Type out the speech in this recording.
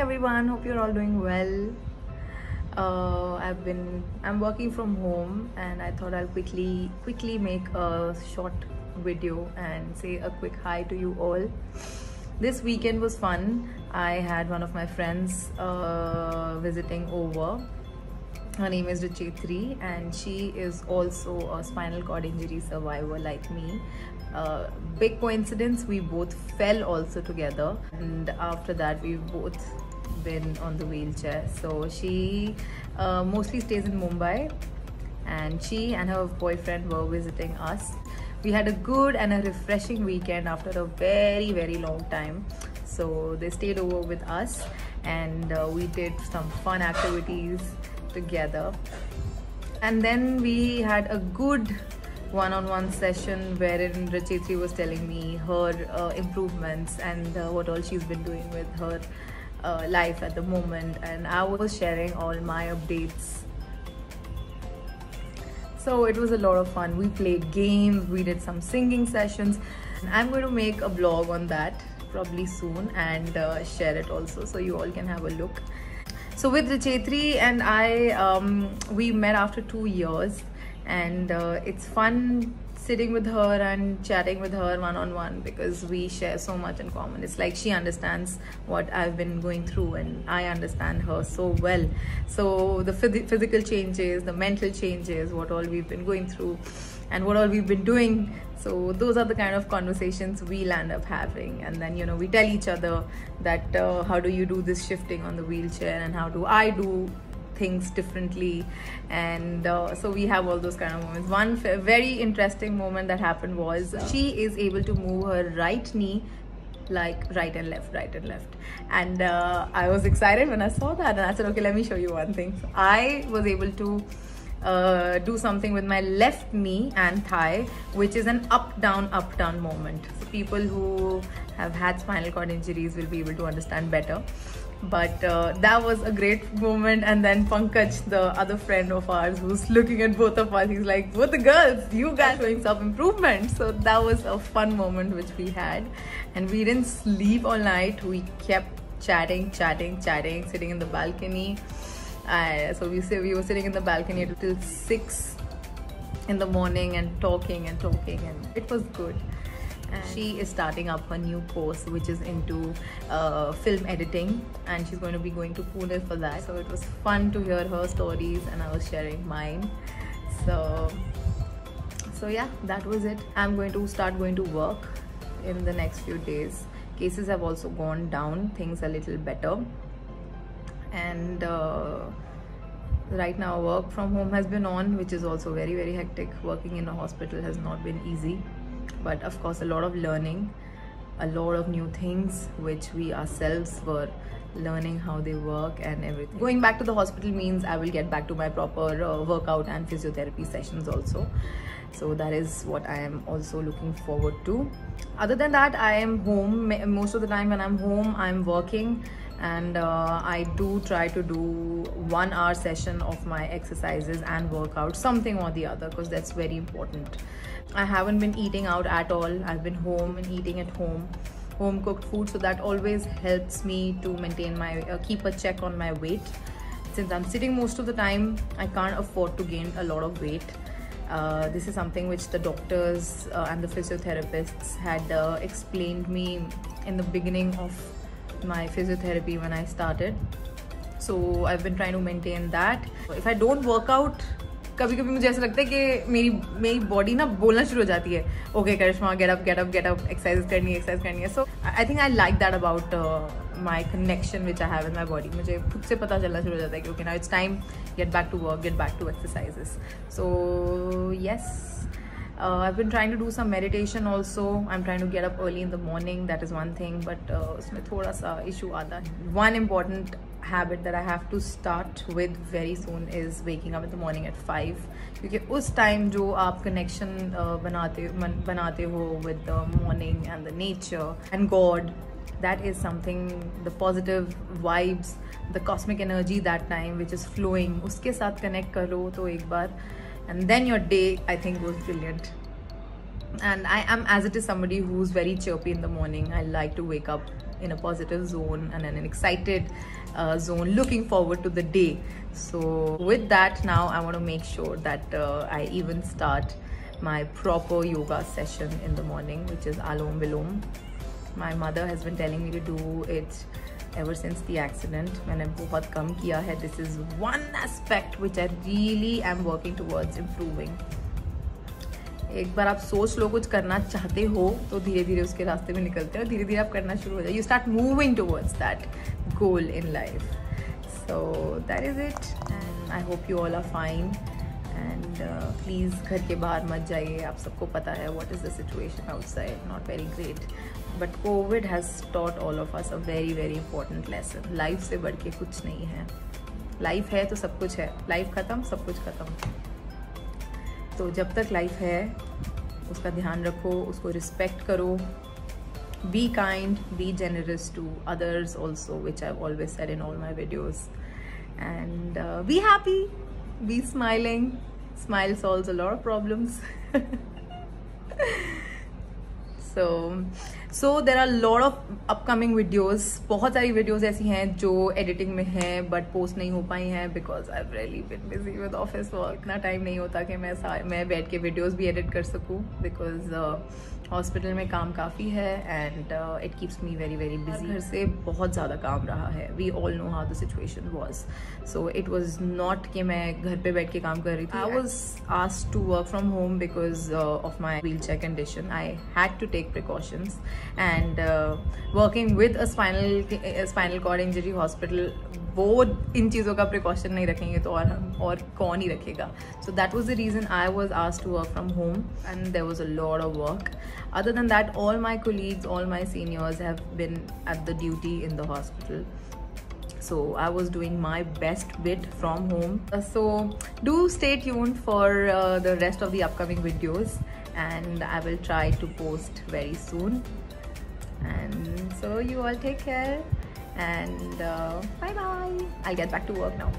everyone, hope you're all doing well. I'm working from home and I thought I'll quickly make a short video and say a quick hi to you all. This weekend was fun. I had one of my friends visiting over. Her name is Rachetri and she is also a spinal cord injury survivor like me. Big coincidence, we both fell also together, and after that we've both been on the wheelchair. So she mostly stays in Mumbai and she and her boyfriend were visiting us. We had a good and a refreshing weekend after a very long time. So they stayed over with us and we did some fun activities together, and then we had a good one-on-one session wherein Rachetri was telling me her improvements and what all she's been doing with her life at the moment, and I was sharing all my updates. So it was a lot of fun. We played games, we did some singing sessions. I'm going to make a vlog on that probably soon and share it also so you all can have a look. So with Rachetri and I, we met after 2 years, and it's fun sitting with her and chatting with her one-on-one because we share so much in common. It's like she understands what I've been going through and I understand her so well. So the physical changes, the mental changes, what all we've been going through and what all we've been doing. So those are the kind of conversations we'll end up having, and then we tell each other that how do you do this shifting on the wheelchair and how do I do things differently, and so we have all those kind of moments. One very interesting moment that happened was she is able to move her right knee like right and left, and I was excited when I saw that, and I said, okay, let me show you one thing. So I was able to do something with my left knee and thigh, which is an up down moment. So people who have had spinal cord injuries will be able to understand better, but that was a great moment. And then Pankaj, the other friend of ours who's looking at both of us, he's like, both the girls, you guys showing some improvement. So that was a fun moment which we had, and we didn't sleep all night. We kept chatting, sitting in the balcony. So we were sitting in the balcony till 6 in the morning and talking, and it was good. And she is starting up her new course which is into film editing, and she's going to be going to Pune for that. So it was fun to hear her stories and I was sharing mine. So yeah, that was it. I'm going to start going to work in the next few days. Cases have also gone down, things are a little better, and right now work from home has been on, which is also very hectic. Working in a hospital has not been easy, but of course a lot of learning, a lot of new things which we ourselves were learning how they work and everything. Going back to the hospital means I will get back to my proper workout and physiotherapy sessions also. So that is what I am also looking forward to. Other than that, I am home. Most of the time when I'm home, I'm working, and I do try to do 1 hour session of my exercises and workout, something or the other, because that's very important. I haven't been eating out at all. I've been home and eating at home cooked food, so that always helps me to maintain my keep a check on my weight. Since I'm sitting most of the time, I can't afford to gain a lot of weight. This is something which the doctors and the physiotherapists had explained me in the beginning of my physiotherapy when I started. So I've been trying to maintain that. If I don't work out, कभी मुझे ऐसा लगता है कि मेरी body ना बोलना शुरू हो जाती है, okay Karishma, get up, exercise करनी है. So I think I like that about my connection which I have with my body. मुझे खुद से पता चलना शुरू हो जाता है कि okay now it's time, get back to work, get back to exercises. So yes, I've been trying to do some meditation also. I'm trying to get up early in the morning. That is one thing, but उसमें थोड़ा सा issue आता है. One important habit that I have to start with very soon is waking up in the morning at 5, क्योंकि उस time जो आप connection बनाते हो with the morning and the nature and God, that is something, the positive vibes, the cosmic energy that time which is flowing, उसके साथ connect करो तो एक बार, and then your day, I think, goes brilliant. And I am, as it is, somebody who's very chirpy in the morning. I like to wake up in a positive zone and in an excited zone, looking forward to the day. So with that, now I want to make sure that I even start my proper yoga session in the morning, which is Alom Vilom. My mother has been telling me to do it ever since the accident. मैंने बहुत कम किया है. This is one aspect which I really am working towards improving. एक बार आप सोच लो कुछ करना चाहते हो तो धीरे धीरे उसके रास्ते में निकलते हो, धीरे धीरे आप करना शुरू हो जाए. You start moving towards that goal in life. So that is it, and I hope you all are fine. And please घर के बाहर मत जाइए. आप सबको पता है what is the situation outside, not very great. But COVID has taught all of us a very very important lesson. Life से बढ़ के कुछ नहीं है. Life है तो सब कुछ है. Life खत्म, सब कुछ खत्म. तो जब तक लाइफ है उसका ध्यान रखो, उसको रिस्पेक्ट करो. Be kind, be generous to others also, which I've always said in all my videos. And be happy, be smiling. Smile solves a lot of problems. So there are a lot of upcoming videos. बहुत सारी videos ऐसी हैं जो editing में हैं but post नहीं हो पाई हैं because I've really been busy with office work. इतना time नहीं होता कि मैं बैठ के videos भी edit कर सकूँ because हॉस्पिटल में काम काफ़ी है and it keeps me very very busy. घर से बहुत ज़्यादा काम रहा है. We all know how the situation was. So it was not कि मैं घर पे बैठ के काम कर रही थी. I was asked to work from home because of my wheelchair condition. I had to take precautions and working with a spinal cord injury hospital, वो इन चीज़ों का प्रिकॉशन नहीं रखेंगे तो और कौन ही रखेगा. So that was the reason I was asked to work from home and there was a lot of work. Other than that, all my colleagues, all my seniors have been at the duty in the hospital. So I was doing my best bit from home. So do stay tuned for the rest of the upcoming videos, and I will try to post very soon. And so you all take care and bye bye. I'll get back to work now.